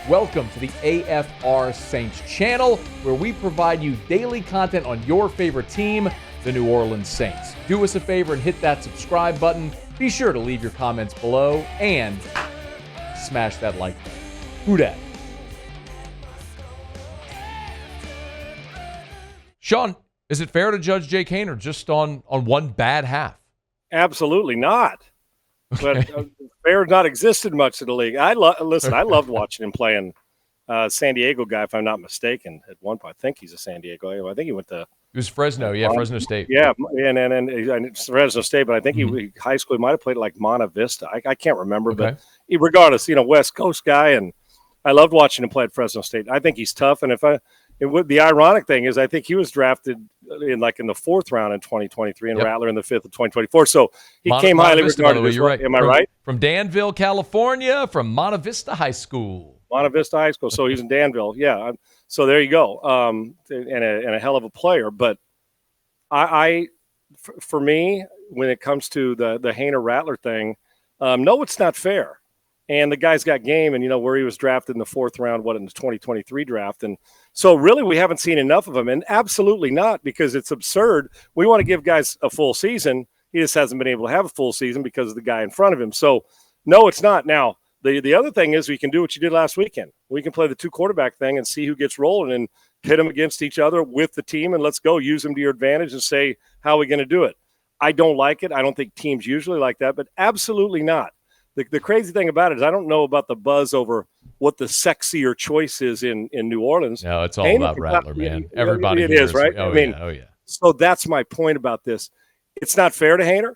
Welcome to the AFR Saints channel, where we provide you daily content on your favorite team, the New Orleans Saints. Do us a favor and hit that subscribe button. Be sure to leave your comments below and smash that like button. Who dat? Sean, is it fair to judge Jake Haener just on one bad half? Absolutely not. But fair not existed much in the league. I loved watching him playing San Diego guy, if I'm not mistaken. At one point, I think he's a San Diego. I think he went to. It was Fresno, Fresno State. Yeah, and it's Fresno State, but I think he high school he might have played like Monta Vista. I can't remember, but regardless, West Coast guy, and I loved watching him play at Fresno State. I think he's tough, and the ironic thing is I think he was drafted in the fourth round in 2023 and Rattler in the fifth of 2024. So he came highly regarded. You're right. Am I right? From Danville, California, from Monta Vista High School. Monta Vista High School. So he's in Danville. Yeah. So there you go. And a hell of a player. But for me, when it comes to the Haener Rattler thing, no, it's not fair. And the guy's got game, and where he was drafted in the fourth round, in the 2023 draft. And so really we haven't seen enough of him, and absolutely not, because it's absurd. We want to give guys a full season. He just hasn't been able to have a full season because of the guy in front of him. So no, it's not. Now, the other thing is we can do what you did last weekend. We can play the two quarterback thing and see who gets rolling and pit them against each other with the team, and let's go. Use them to your advantage and say, how are we going to do it? I don't like it. I don't think teams usually like that, but absolutely not. The crazy thing about it is I don't know about the buzz over what the sexier choice is in New Orleans. No, it's all about Rattler, man. Everybody it is, right? Oh, yeah. So that's my point about this. It's not fair to Haener.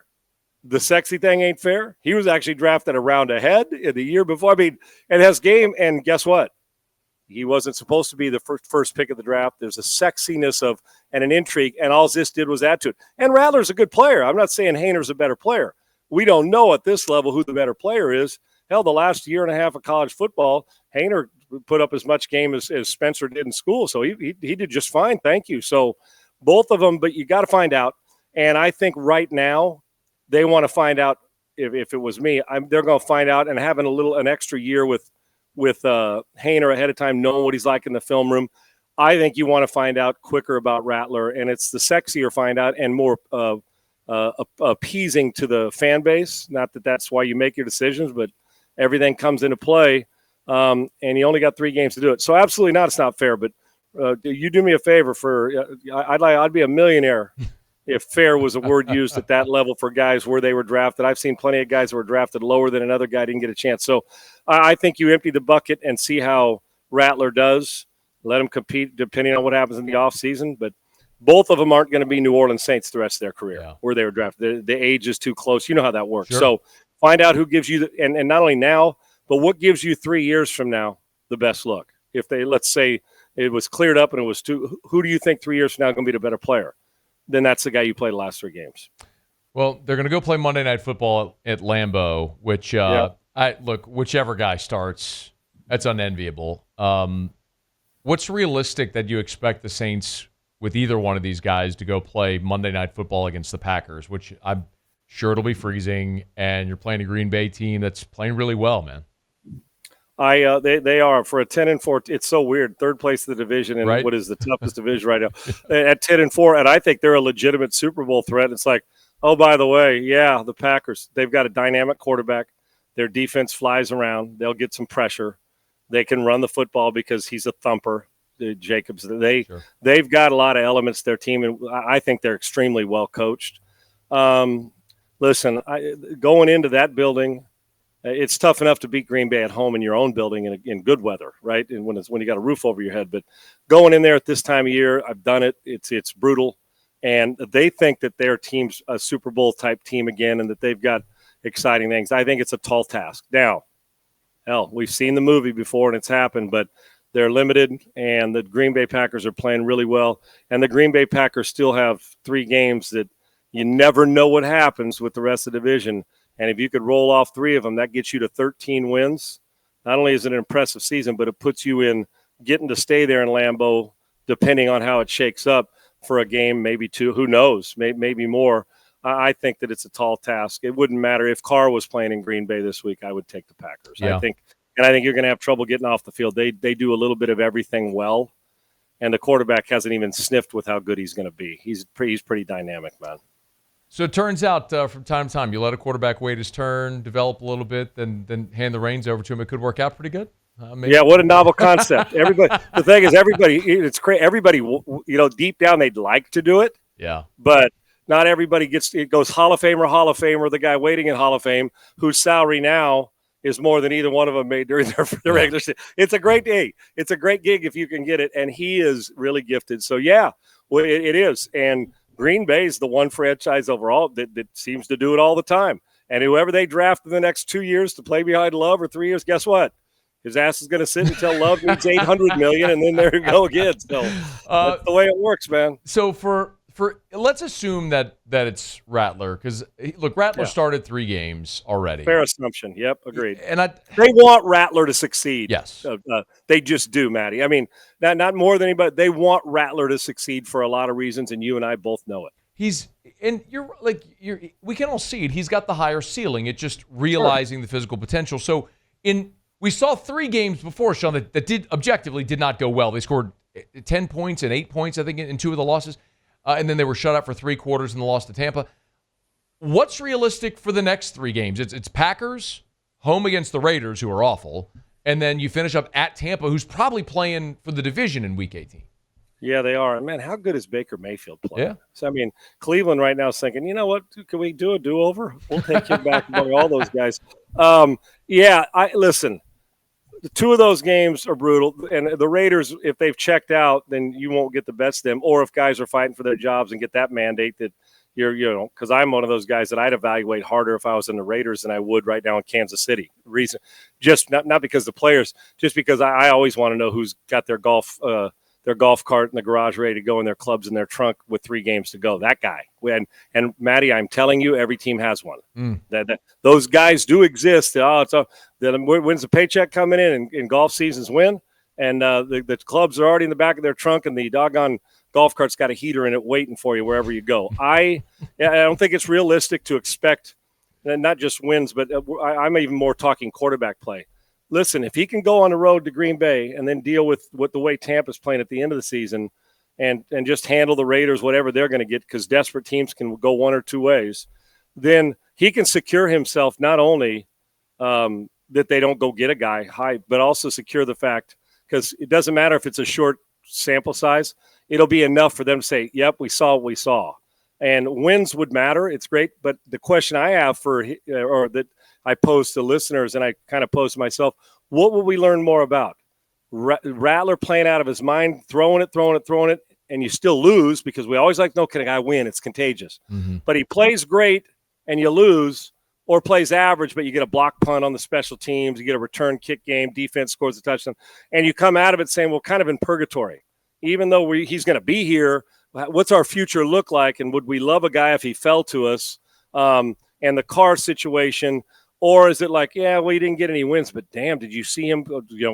The sexy thing ain't fair. He was actually drafted a round ahead in the year before. And has game, and guess what? He wasn't supposed to be the first pick of the draft. There's a sexiness and an intrigue, and all this did was add to it. And Rattler's a good player. I'm not saying Haener's a better player. We don't know at this level who the better player is. Hell, the last year and a half of college football, Haener put up as much game as Spencer did in school. So he did just fine. Thank you. So both of them, but you got to find out. And I think right now they want to find out. If it was me, they're going to find out, and having an extra year with Haener ahead of time, knowing what he's like in the film room. I think you want to find out quicker about Rattler, and it's the sexier find out and more appeasing to the fan base. Not that that's why you make your decisions, but everything comes into play, and you only got 3 games to do it. So absolutely not. It's not fair. But you do me a favor. I'd be a millionaire if fair was a word used at that level for guys where they were drafted. I've seen plenty of guys who were drafted lower than another guy didn't get a chance. So I think you empty the bucket and see how Rattler does. Let him compete depending on what happens in the offseason. But both of them aren't going to be New Orleans Saints the rest of their career where they were drafted. The age is too close. You know how that works. Sure. So find out who gives you and not only now, but what gives you 3 years from now the best look. If let's say it was cleared up and it was who do you think 3 years from now is going to be the better player? Then that's the guy you played the last 3 games. Well, they're going to go play Monday Night Football at Lambeau, which whichever guy starts, that's unenviable. What's realistic that you expect the Saints with either one of these guys to go play Monday Night Football against the Packers, which I'm sure it'll be freezing, and you're playing a Green Bay team that's playing really well, man. They are for a 10-4. It's so weird. Third place in the division, and what is the toughest division right now at 10-4, and I think they're a legitimate Super Bowl threat. It's like, oh, by the way, the Packers, they've got a dynamic quarterback. Their defense flies around. They'll get some pressure. They can run the football because he's a thumper. Jacobs, they've got a lot of elements to their team, and I think they're extremely well coached. Listen, going into that building, it's tough enough to beat Green Bay at home in your own building in good weather, right? And when you got a roof over your head, but going in there at this time of year, I've done it. It's brutal, and they think that their team's a Super Bowl type team again, and that they've got exciting things. I think it's a tall task. Now, we've seen the movie before and it's happened, but they're limited, and the Green Bay Packers are playing really well. And the Green Bay Packers still have 3 games that you never know what happens with the rest of the division. And if you could roll off 3 of them, that gets you to 13 wins. Not only is it an impressive season, but it puts you in getting to stay there in Lambeau, depending on how it shakes up for a game, maybe 2. Who knows? Maybe more. I think that it's a tall task. It wouldn't matter if Carr was playing in Green Bay this week. I would take the Packers. Yeah. I think and I think you're going to have trouble getting off the field. They do a little bit of everything well, and the quarterback hasn't even sniffed with how good he's going to be. He's pretty dynamic, man. So it turns out from time to time, you let a quarterback wait his turn, develop a little bit, then hand the reins over to him. It could work out pretty good. Yeah, what a novel concept. The thing is, it's crazy. Everybody, deep down, they'd like to do it. Yeah. But not everybody it goes Hall of Famer, the guy waiting in Hall of Fame, whose salary now is more than either one of them made during their regular season. It's a great day. It's a great gig if you can get it. And he is really gifted. So, yeah, well, it is. And Green Bay is the one franchise overall that seems to do it all the time. And whoever they draft in the next 2 years to play behind Love or 3 years, guess what? His ass is going to sit until Love needs $800 million, and then there you go again. So that's the way it works, man. So for let's assume that it's Rattler, because look, Rattler started 3 games already. Fair assumption. Yep, agreed. And they want Rattler to succeed. Yes, they just do, Matty. I mean, not more than anybody. They want Rattler to succeed for a lot of reasons, and you and I both know it. We can all see it. He's got the higher ceiling. It's just realizing the physical potential. So we saw 3 games before, Sean, that objectively did not go well. They scored 10 points and 8 points, I think, in 2 of the losses. And then they were shut out for 3 quarters in the loss to Tampa. What's realistic for the next 3 games? It's Packers, home against the Raiders, who are awful, and then you finish up at Tampa, who's probably playing for the division in Week 18. Yeah, they are. And, man, how good is Baker Mayfield playing? Yeah. So, I mean, Cleveland right now is thinking, you know what, can we do a do-over? We'll take you back among all those guys. Listen, the 2 of those games are brutal. And the Raiders, if they've checked out, then you won't get the best of them. Or if guys are fighting for their jobs and get that mandate that because I'm one of those guys that I'd evaluate harder if I was in the Raiders than I would right now in Kansas City. Reason, just not because the players, just because I always want to know who's got their golf cart in the garage ready to go and their clubs in their trunk with 3 games to go. That guy. And Matty, I'm telling you, every team has one. That those guys do exist. When's the paycheck coming in and golf seasons win? And the clubs are already in the back of their trunk, and the doggone golf cart's got a heater in it waiting for you wherever you go. I don't think it's realistic to expect not just wins, but I'm even more talking quarterback play. Listen, if he can go on the road to Green Bay and then deal with the way Tampa's playing at the end of the season and just handle the Raiders, whatever they're going to get, because desperate teams can go one or 2 ways, then he can secure himself not only that they don't go get a guy high, but also secure the fact, because it doesn't matter if it's a short sample size, it'll be enough for them to say, yep, we saw what we saw. And wins would matter. It's great. But the question I have or that I pose to listeners, and I kind of pose to myself, what will we learn more about? Rattler playing out of his mind, throwing it, and you still lose, because we always like, no, can a guy win? It's contagious. Mm-hmm. But he plays great and you lose, or plays average, but you get a block punt on the special teams, you get a return kick game, defense scores a touchdown, and you come out of it saying, well, kind of in purgatory. Even though he's going to be here, what's our future look like, and would we love a guy if he fell to us? And the Carr situation, or is it like, yeah, well, he didn't get any wins, but damn, did you see him,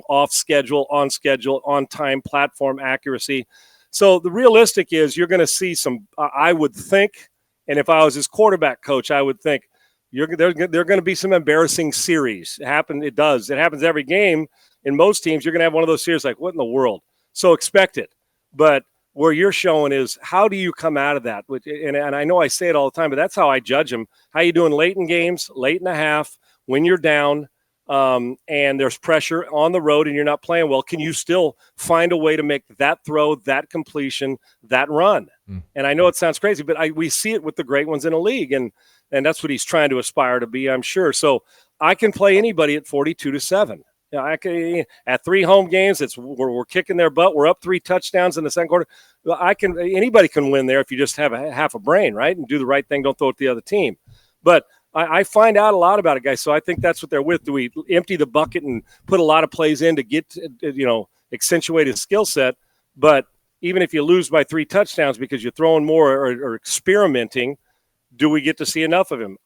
off schedule, on time, platform accuracy? So the realistic is you're going to see some, I would think, and if I was his quarterback coach, I would think there are going to be some embarrassing series. It happens every game. In most teams, you're going to have one of those series like, what in the world? So expect it. But where you're showing is, how do you come out of that? And I know I say it all the time, but that's how I judge them. How you doing late in games, late in the half, when you're down, and there's pressure on the road and you're not playing well? Can you still find a way to make that throw, that completion, that run? And I know it sounds crazy, but we see it with the great ones in the league, and that's what he's trying to aspire to be, I'm sure. So I can play anybody at 42-7. I can, at 3 home games, we're kicking their butt. We're up 3 touchdowns in the second quarter. Anybody can win there if you just have half a brain, right, and do the right thing. Don't throw it to the other team. But I find out a lot about it, guys. So I think that's what they're with. Do we empty the bucket and put a lot of plays in to get accentuate his skill set? But even if you lose by 3 touchdowns because you're throwing more or experimenting, do we get to see enough of him?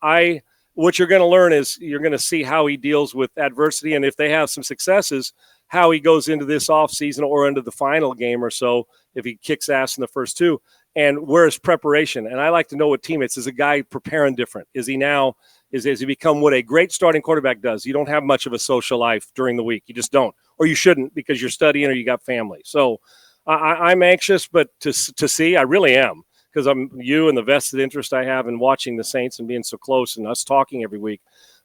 What you're going to learn is you're going to see how he deals with adversity, and if they have some successes, how he goes into this offseason or into the final game or so, if he kicks ass in the first 2, and where's preparation. And I like to know what teammates. Is a guy preparing different? Is he now is as you become what a great starting quarterback does. You don't have much of a social life during the week. You just don't, or you shouldn't, because you're studying or you got family. So I'm anxious, but to see, I really am, because I'm you and the vested interest I have in watching the Saints and being so close and us talking every week.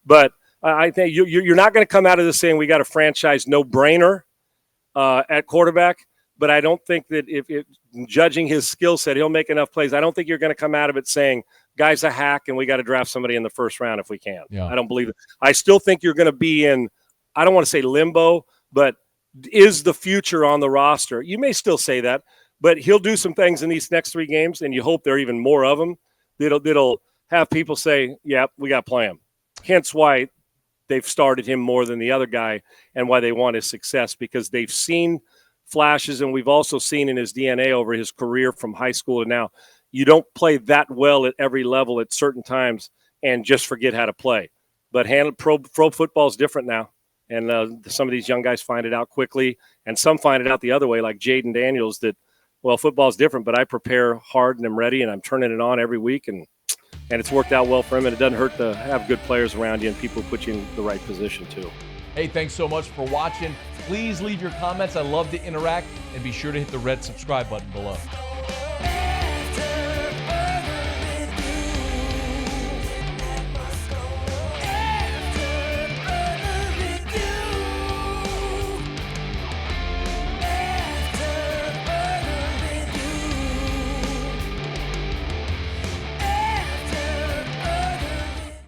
But I think you're not going to come out of this saying we got a franchise no-brainer at quarterback. But I don't think that if judging his skill set, he'll make enough plays. I don't think you're going to come out of it saying, guy's a hack and we got to draft somebody in the first round if we can. Yeah. I don't believe it. I still think you're going to be in, I don't want to say limbo, but is the future on the roster? You may still say that, but he'll do some things in these next 3 games, and you hope there are even more of them that'll have people say, yeah, we got to play him. Hence why they've started him more than the other guy and why they want his success, because they've seen flashes, and we've also seen in his DNA over his career from high school to now, you don't play that well at every level at certain times and just forget how to play. But pro football is different now, and some of these young guys find it out quickly, and some find it out the other way, like Jaden Daniels, that, well, football is different, but I prepare hard and I'm ready, and I'm turning it on every week, and it's worked out well for him, and it doesn't hurt to have good players around you and people who put you in the right position too. Hey, thanks so much for watching. Please leave your comments. I love to interact, and be sure to hit the red subscribe button below.